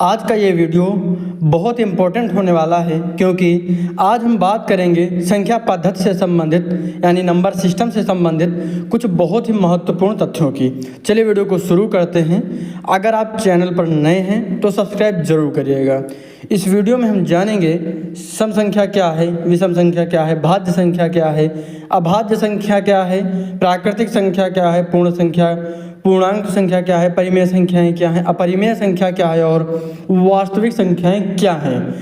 आज का ये वीडियो बहुत इम्पोर्टेंट होने वाला है क्योंकि आज हम बात करेंगे संख्या पद्धति से संबंधित यानी नंबर सिस्टम से संबंधित कुछ बहुत ही महत्वपूर्ण तथ्यों की। चलिए वीडियो को शुरू करते हैं। अगर आप चैनल पर नए हैं तो सब्सक्राइब जरूर करिएगा। इस वीडियो में हम जानेंगे सम संख्या क्या है, विषम संख्या क्या है, भाज्य संख्या क्या है, अभाज्य संख्या क्या है, प्राकृतिक संख्या क्या है, पूर्ण संख्या पूर्णांक संख्या क्या है, परिमेय संख्याएं क्या हैं, अपरिमेय संख्या क्या है और वास्तविक संख्याएं क्या हैं।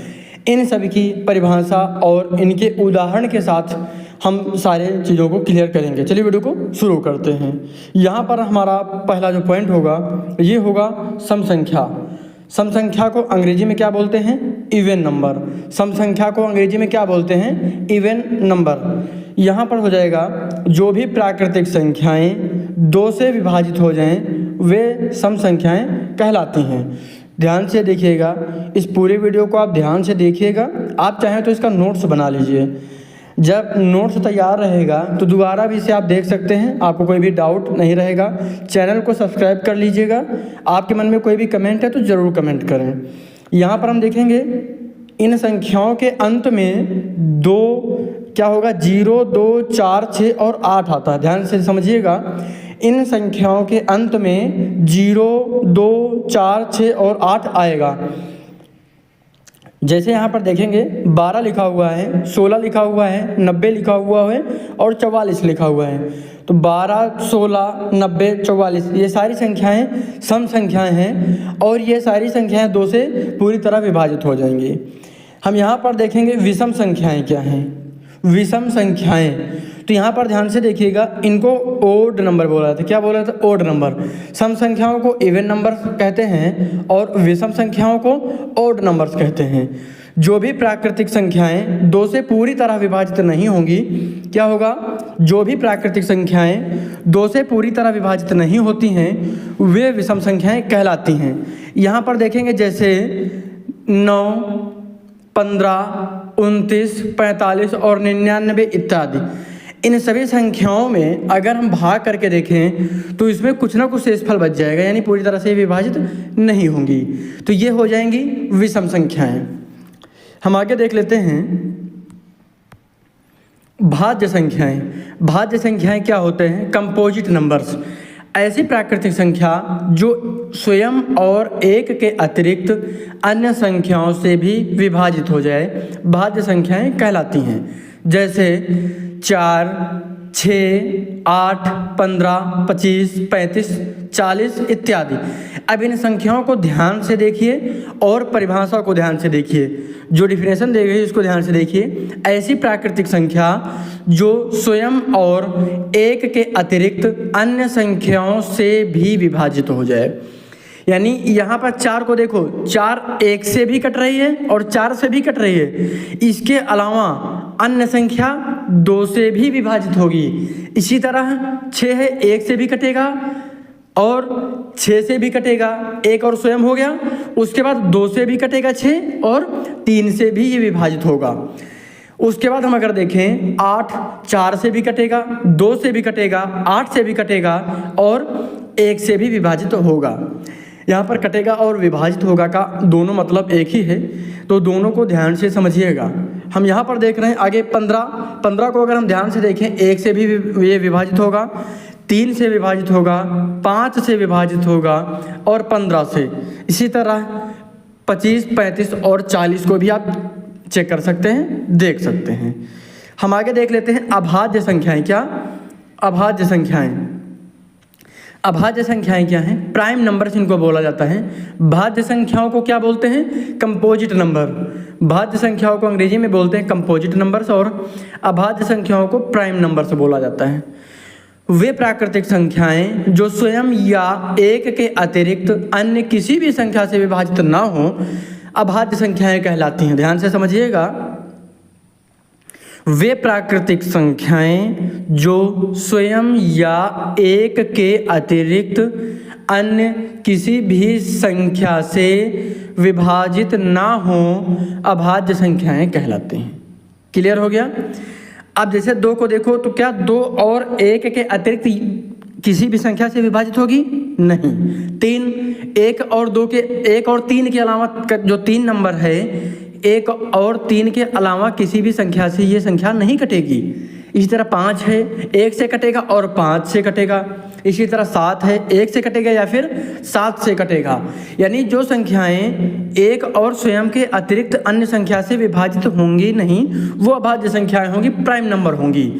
इन सभी की परिभाषा और इनके उदाहरण के साथ हम सारे चीज़ों को क्लियर करेंगे। चलिए वीडियो को शुरू करते हैं। यहाँ पर हमारा पहला जो पॉइंट होगा ये होगा सम संख्या। सम संख्या को अंग्रेजी में क्या बोलते हैं? Even number. सम संख्या को अंग्रेजी में क्या बोलते हैं? Even number. यहाँ पर हो जाएगा जो भी प्राकृतिक संख्याएं दो से विभाजित हो जाएं वे सम संख्याएं कहलाती हैं। ध्यान से देखिएगा, इस पूरे वीडियो को आप ध्यान से देखिएगा। आप चाहें तो इसका नोट्स बना लीजिए। जब नोट्स तैयार रहेगा तो दोबारा भी इसे आप देख सकते हैं, आपको कोई भी डाउट नहीं रहेगा। चैनल को सब्सक्राइब कर लीजिएगा। आपके मन में कोई भी कमेंट है तो ज़रूर कमेंट करें। यहाँ पर हम देखेंगे इन संख्याओं के अंत में दो क्या होगा? 0, 2, 4, 6 और 8 आता है। ध्यान से समझिएगा, इन संख्याओं के अंत में 0, 2, 4, 6 और 8 आएगा। जैसे यहाँ पर देखेंगे 12 लिखा हुआ है, 16 लिखा हुआ है, 90 लिखा हुआ है और 44 लिखा हुआ है। तो 12, 16, 90, 44 ये सारी संख्याएं सम संख्याएं हैं और ये सारी संख्याएं दो से पूरी तरह विभाजित हो जाएंगी। हम यहाँ पर देखेंगे विषम संख्याएं क्या हैं। विषम संख्याएं, तो यहाँ पर ध्यान से देखिएगा, इनको ओड नंबर बोला जाता है। क्या बोला जाता है? Odd number. सम संख्याओं को इवन नंबर कहते हैं और विषम संख्याओं को ओड नंबर्स कहते हैं। जो भी प्राकृतिक संख्याएं दो से पूरी तरह विभाजित नहीं होंगी, क्या होगा? जो भी प्राकृतिक संख्याएं दो से पूरी तरह विभाजित नहीं होती हैं वे विषम संख्याएं कहलाती हैं। यहाँ पर देखेंगे जैसे 9, 15, 29, 45 और 99 इत्यादि। इन सभी संख्याओं में अगर हम भाग करके देखें तो इसमें कुछ ना कुछ शेषफल बच जाएगा, यानी पूरी तरह से विभाजित नहीं होंगी। तो ये हो जाएंगी विषम संख्याएं। हम आगे देख लेते हैं भाज्य संख्याएं। भाज्य संख्याएं क्या होते हैं? Composite numbers. ऐसी प्राकृतिक संख्या जो स्वयं और एक के अतिरिक्त अन्य संख्याओं से भी विभाजित हो जाए भाज्य संख्याएं कहलाती हैं। जैसे 4, 6, 8, 15, 25, 35, 40 इत्यादि। अब इन संख्याओं को ध्यान से देखिए और परिभाषा को ध्यान से देखिए। जो डिफिनेशन दी गई है इसको ध्यान से देखिए। ऐसी प्राकृतिक संख्या जो स्वयं और एक के अतिरिक्त अन्य संख्याओं से भी विभाजित हो जाए। यानी यहाँ पर 4 को देखो, 4 1 से भी कट रही है और 4 से भी कट रही है। इसके अलावा अन्य संख्या 2 से भी विभाजित होगी। इसी तरह 6 है, 1 से भी कटेगा और 6 से भी कटेगा, 1 और स्वयं हो गया। उसके बाद 2 से भी कटेगा 6 और 3 से भी ये विभाजित होगा। उसके बाद हम अगर देखें 8 4 से भी कटेगा, 2 से भी कटेगा, 8 से भी कटेगा और 1 से भी विभाजित होगा। यहाँ पर कटेगा और विभाजित होगा का दोनों मतलब एक ही है, तो दोनों को ध्यान से समझिएगा। हम यहाँ पर देख रहे हैं आगे 15 को अगर हम ध्यान से देखें 1 से भी ये विभाजित होगा, 3 से विभाजित होगा, 5 से विभाजित होगा और 15 से। इसी तरह 25, 35 और 40 को भी आप चेक कर सकते हैं, देख सकते हैं। हम आगे देख लेते हैं अभाज्य संख्याएं। क्या? अभाज्य संख्याएं। अभाज्य संख्याएं क्या हैं? प्राइम नंबर्स इनको बोला जाता है। भाज्य संख्याओं को क्या बोलते हैं? Composite number. भाज्य संख्याओं को अंग्रेजी में बोलते हैं कंपोजिट नंबर्स और अभाज्य संख्याओं को प्राइम नंबर्स बोला जाता है। वे प्राकृतिक संख्याएं जो स्वयं या एक के अतिरिक्त अन्य किसी भी संख्या से विभाजित ना हो अभाज्य संख्याएं कहलाती हैं। ध्यान से समझिएगा, वे प्राकृतिक संख्याएं जो स्वयं या एक के अतिरिक्त अन्य किसी भी संख्या से विभाजित ना हो अभाज्य संख्याएं कहलाती हैं। क्लियर हो गया? अब जैसे 2 को देखो तो क्या 2 और 1 के अतिरिक्त किसी भी संख्या से विभाजित होगी नहीं। 3, 1 और 3 के अलावा जो 3 नंबर है 1 और 3 के अलावा किसी भी संख्या से ये संख्या नहीं कटेगी। इसी तरह 5 है 1 से कटेगा और 5 से कटेगा। इसी तरह 7 है 1 से कटेगा या फिर 7 से कटेगा। यानी जो संख्याएं 1 और स्वयं के अतिरिक्त अन्य संख्या से विभाजित होंगी नहीं वो अभाज्य संख्याएं होंगी, प्राइम नंबर होंगी।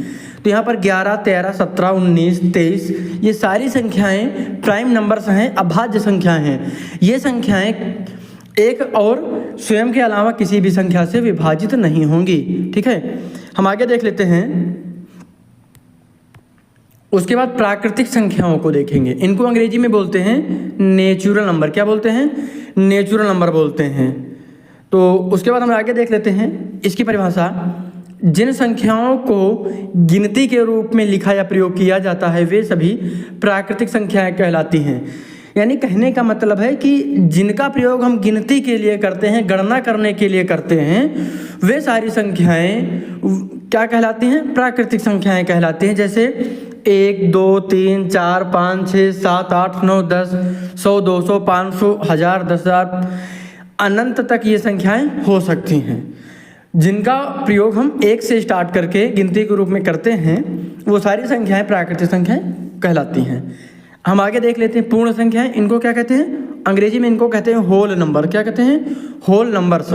तो यहाँ पर 11, 13, 17, 19, 23 ये सारी संख्याएं प्राइम नंबर्स हैं, अभाज्य संख्याएं हैं। ये संख्याएं 1 और स्वयं के अलावा किसी भी संख्या से विभाजित नहीं होंगी। ठीक है, हम आगे देख लेते हैं। उसके बाद प्राकृतिक संख्याओं को देखेंगे। इनको अंग्रेजी में बोलते हैं नेचुरल नंबर। क्या बोलते हैं? नेचुरल नंबर बोलते हैं। तो उसके बाद हम आगे देख लेते हैं इसकी परिभाषा। जिन संख्याओं को गिनती के रूप में लिखा या प्रयोग किया जाता है वे सभी प्राकृतिक संख्याएं कहलाती हैं। यानी कहने का मतलब है कि जिनका प्रयोग हम गिनती के लिए करते हैं, गणना करने के लिए करते हैं, वे सारी संख्याएं क्या कहलाती हैं? प्राकृतिक संख्याएं कहलाती हैं। जैसे 1, 2, 3, 4, 5, 6, 7, 8, 9, 10, 100, 200, 500, 1000, 10,000 अनंत तक ये संख्याएं हो सकती हैं। जिनका प्रयोग हम 1 से स्टार्ट करके गिनती के रूप में करते हैं वो सारी संख्याएं प्राकृतिक संख्याएं कहलाती हैं। हम आगे देख लेते हैं पूर्ण संख्याएं। इनको क्या कहते हैं? अंग्रेजी में इनको कहते हैं होल नंबर। क्या कहते हैं? Whole numbers.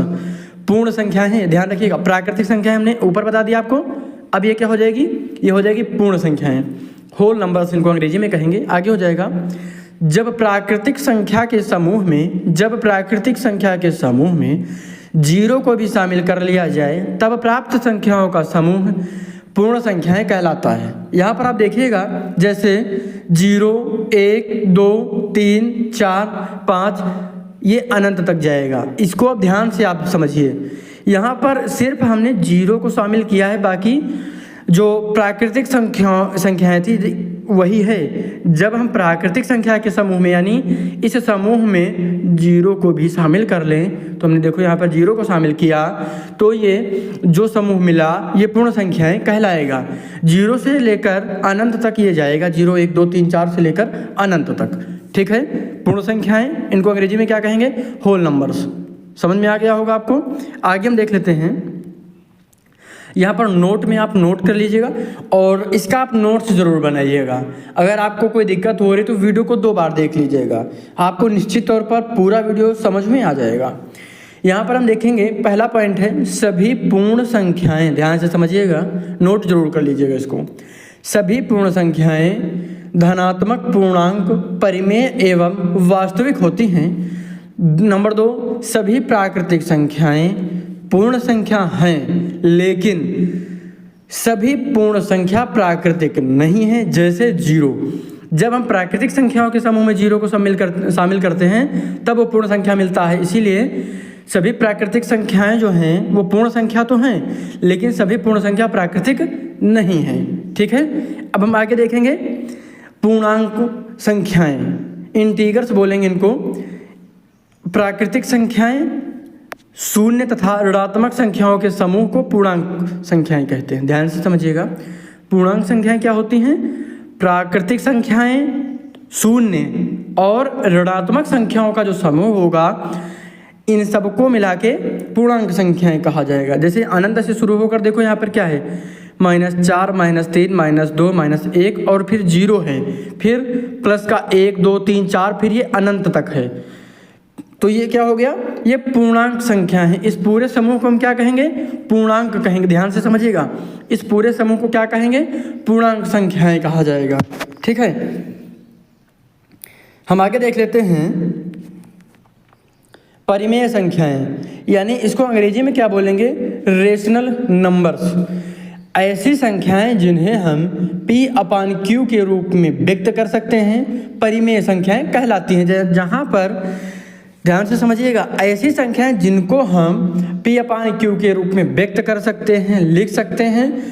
पूर्ण संख्याएं हैं, ध्यान रखिएगा। प्राकृतिक संख्याएं हमने ऊपर बता दिया आपको। अब ये क्या हो जाएगी? ये हो जाएगी पूर्ण संख्याएं, होल नंबर्स इनको अंग्रेजी में कहेंगे। आगे हो जाएगा जब प्राकृतिक संख्या के समूह में 0 को भी शामिल कर लिया जाए तब प्राप्त संख्याओं का समूह पूर्ण संख्याएं कहलाता है। यहाँ पर आप देखिएगा जैसे 0, 1, 2, 3, 4, 5 ये अनंत तक जाएगा। इसको अब ध्यान से आप समझिए। यहाँ पर सिर्फ हमने 0 को शामिल किया है, बाकी जो प्राकृतिक संख्याएं थी वही है। जब हम प्राकृतिक संख्या के समूह में यानी इस समूह में 0 को भी शामिल कर लें तो हमने देखो यहाँ पर 0 को शामिल किया तो ये जो समूह मिला ये पूर्ण संख्याएं कहलाएगा। 0 से लेकर अनंत तक ये जाएगा, 0, 1, 2, 3, 4 से लेकर अनंत तक। ठीक है, पूर्ण संख्याएं इनको अंग्रेजी में क्या कहेंगे? Whole numbers. समझ में आ गया होगा आपको। आगे हम देख लेते हैं। यहाँ पर नोट में आप नोट कर लीजिएगा और इसका आप नोट्स ज़रूर बनाइएगा। अगर आपको कोई दिक्कत हो रही तो वीडियो को 2 बार देख लीजिएगा, आपको निश्चित तौर पर पूरा वीडियो समझ में आ जाएगा। यहाँ पर हम देखेंगे पहला पॉइंट है सभी पूर्ण संख्याएं। ध्यान से समझिएगा, नोट जरूर कर लीजिएगा इसको। सभी पूर्ण संख्याएं धनात्मक पूर्णांक, परिमेय एवं वास्तविक होती हैं। नंबर 2, सभी प्राकृतिक संख्याएं पूर्ण संख्या हैं लेकिन सभी पूर्ण संख्या प्राकृतिक नहीं है। जैसे 0, जब हम प्राकृतिक संख्याओं के समूह में 0 को शामिल करते हैं तब वो पूर्ण संख्या मिलता है। इसीलिए सभी प्राकृतिक संख्याएं जो हैं वो पूर्ण संख्या तो हैं लेकिन सभी पूर्ण संख्या प्राकृतिक नहीं है। ठीक है, अब हम आगे देखेंगे पूर्णांक संख्याएं, इंटीगर्स बोलेंगे इनको। प्राकृतिक संख्याएं शून्य तथा ऋणात्मक संख्याओं के समूह को पूर्णांक संख्याएं कहते हैं। ध्यान से समझिएगा, पूर्णांक संख्याएं क्या होती हैं? प्राकृतिक संख्याएं शून्य और ऋणात्मक संख्याओं का जो समूह होगा इन सबको मिला के पूर्णांक संख्याएं कहा जाएगा। जैसे अनंत से शुरू होकर देखो यहाँ पर क्या है? -4, -3, -2, -1 और फिर 0 है, फिर प्लस का 1, 2, 3, 4, फिर ये अनंत तक है। तो ये क्या हो गया? ये पूर्णांक संख्या है। इस पूरे समूह को हम क्या कहेंगे? पूर्णांक कहेंगे। ध्यान से समझिएगा, इस पूरे समूह को क्या कहेंगे? पूर्णांक संख्याएं कहा जाएगा। ठीक है, हम आगे देख लेते हैं परिमेय संख्याएं, यानी इसको अंग्रेजी में क्या बोलेंगे? Rational numbers. ऐसी संख्याएं जिन्हें हम P/Q के रूप में व्यक्त कर सकते हैं परिमेय संख्याएं कहलाती हैं। जहाँ पर ध्यान से समझिएगा, ऐसी संख्याएं जिनको हम P/Q के रूप में व्यक्त कर सकते हैं, लिख सकते हैं,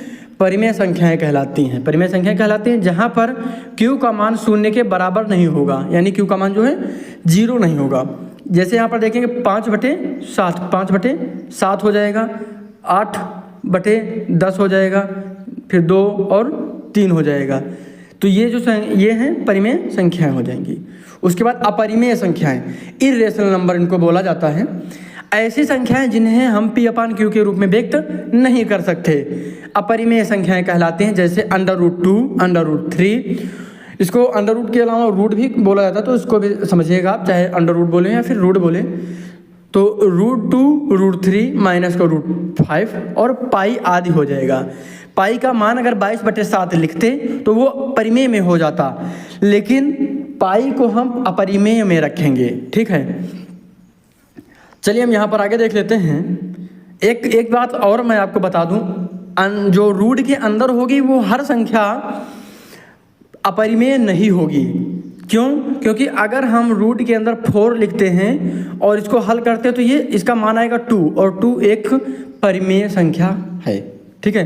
परिमेय संख्याएं कहलाती हैं। परिमेय संख्याएं कहलाती हैं जहाँ पर Q का मान 0 के बराबर नहीं होगा, यानी Q का मान जो है 0 नहीं होगा। जैसे यहाँ पर देखेंगे 5/7, 5/7 हो जाएगा, 8/10 हो जाएगा, फिर 2 और 3 हो जाएगा। तो ये जो ये हैं परिमेय संख्याएं हो जाएंगी। उसके बाद अपरिमेय संख्याएं, इर्रेशनल नंबर इनको बोला जाता है। ऐसी संख्याएं जिन्हें हम P/Q के रूप में व्यक्त नहीं कर सकते अपरिमेय संख्याएं कहलाती हैं, जैसे √2, √3। इसको अंडर रूट के अलावा रूट भी बोला जाता है, तो इसको भी समझिएगा आप, चाहे अंडर रूट बोले या फिर रूट बोले। तो √2, √3 माइनस का √5 और पाई आदि हो जाएगा। पाई का मान अगर 22/7 लिखते तो वो परिमेय में हो जाता, लेकिन पाई को हम अपरिमेय में रखेंगे। ठीक है, चलिए हम यहाँ पर आगे देख लेते हैं। एक बात और मैं आपको बता दूं, जो रूट के अंदर होगी वो हर संख्या अपरिमेय नहीं होगी। क्यों? क्योंकि अगर हम रूट के अंदर 4 लिखते हैं और इसको हल करते हैं तो ये इसका मान आएगा 2, और 2 एक परिमेय संख्या है। ठीक है,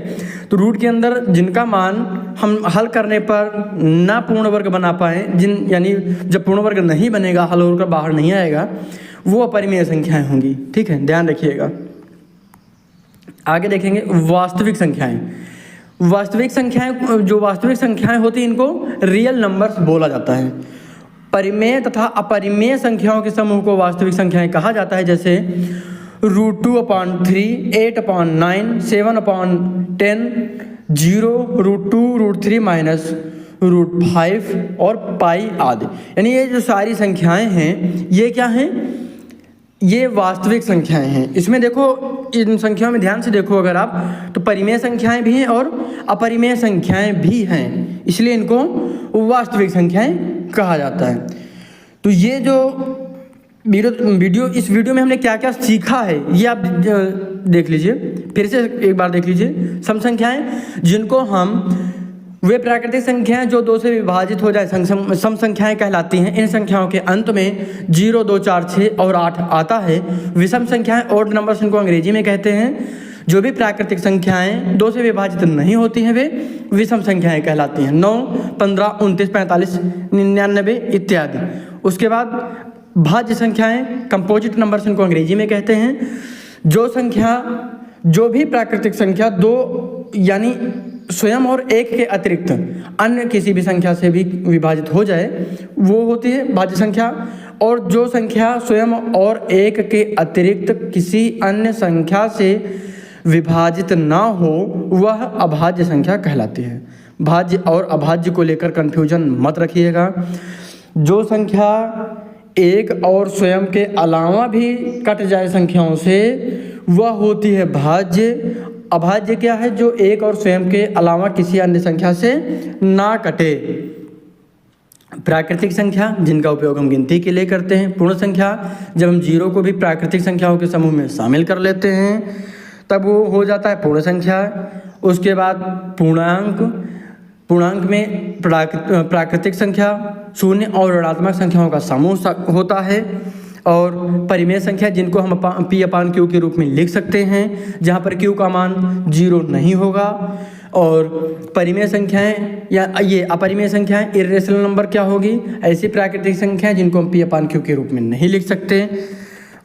तो रूट के अंदर जिनका मान हम हल करने पर ना पूर्ण वर्ग बना पाए, यानी जब पूर्ण वर्ग नहीं बनेगा, हल होकर बाहर नहीं आएगा, वो अपरिमेय संख्याएं होंगी। ठीक है, ध्यान रखिएगा। आगे देखेंगे वास्तविक संख्याएं। वास्तविक संख्याएं, जो वास्तविक संख्याएं होती हैं इनको रियल नंबर्स बोला जाता है। परिमेय तथा अपरिमेय संख्याओं के समूह को वास्तविक संख्याएं कहा जाता है, जैसे √2/3, 8/9, 7/10, 0, √2, √3 माइनस √5 और पाई आदि। यानी ये जो सारी संख्याएं हैं ये क्या हैं? ये वास्तविक संख्याएं हैं। इसमें देखो, इन संख्याओं में ध्यान से देखो अगर आप, तो परिमेय संख्याएं भी हैं और अपरिमेय संख्याएं भी हैं, इसलिए इनको वास्तविक संख्याएं कहा जाता है। तो ये जो इस वीडियो में हमने क्या क्या सीखा है ये आप देख लीजिए, फिर से एक बार देख लीजिए। सम संख्याएं जिनको हम, वे प्राकृतिक संख्याएं जो 2 से विभाजित हो जाए सम संख्याएं कहलाती हैं। इन संख्याओं के अंत में 0, 2, 4, 6 और 8 आता है। विषम संख्याएं, ऑड नंबर्स इनको अंग्रेजी में कहते हैं। जो भी प्राकृतिक संख्याएं 2 से विभाजित नहीं होती हैं वे विषम संख्याएं कहलाती हैं। 9, 15, 29, 45, 99 इत्यादि। उसके बाद भाज्य संख्याएं, कंपोजिट नंबर्स इनको अंग्रेजी में कहते हैं। जो भी प्राकृतिक संख्या 2 यानी स्वयं और 1 के अतिरिक्त अन्य किसी भी संख्या से भी विभाजित हो जाए वो होती है भाज्य संख्या। और जो संख्या स्वयं और 1 के अतिरिक्त किसी अन्य संख्या से विभाजित ना हो वह अभाज्य संख्या कहलाती है। भाज्य और अभाज्य को लेकर कन्फ्यूजन मत रखिएगा। जो संख्या 1 और स्वयं के अलावा भी कट जाए संख्याओं से वह होती है भाज्य। अभाज्य क्या है? जो 1 और स्वयं के अलावा किसी अन्य संख्या से ना कटे। प्राकृतिक संख्या जिनका उपयोग हम गिनती के लिए करते हैं। पूर्ण संख्या, जब हम 0 को भी प्राकृतिक संख्याओं के समूह में शामिल कर लेते हैं तब वो हो जाता है पूर्ण संख्या। उसके बाद पूर्णांक में प्राकृतिक संख्या, शून्य और ऋणात्मक संख्याओं का समूह होता है। और परिमेय संख्या जिनको हम P/Q के रूप में लिख सकते हैं, जहाँ पर Q का मान 0 नहीं होगा। और परिमेय संख्याएं या ये अपरिमेय संख्याएं, इर्रेशनल नंबर क्या होगी? ऐसी प्राकृतिक संख्याएं जिनको हम P/Q के रूप में नहीं लिख सकते।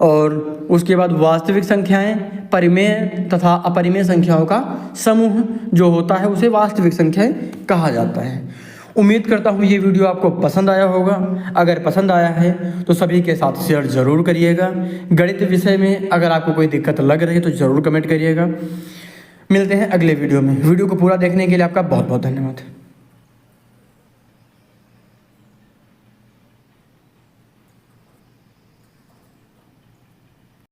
और उसके बाद वास्तविक संख्याएं, परिमेय तथा अपरिमेय संख्याओं का समूह जो होता है उसे वास्तविक संख्याएं कहा जाता है। उम्मीद करता हूँ ये वीडियो आपको पसंद आया होगा। अगर पसंद आया है तो सभी के साथ शेयर ज़रूर करिएगा। गणित विषय में अगर आपको कोई दिक्कत लग रही है तो ज़रूर कमेंट करिएगा। मिलते हैं अगले वीडियो में। वीडियो को पूरा देखने के लिए आपका बहुत बहुत धन्यवाद।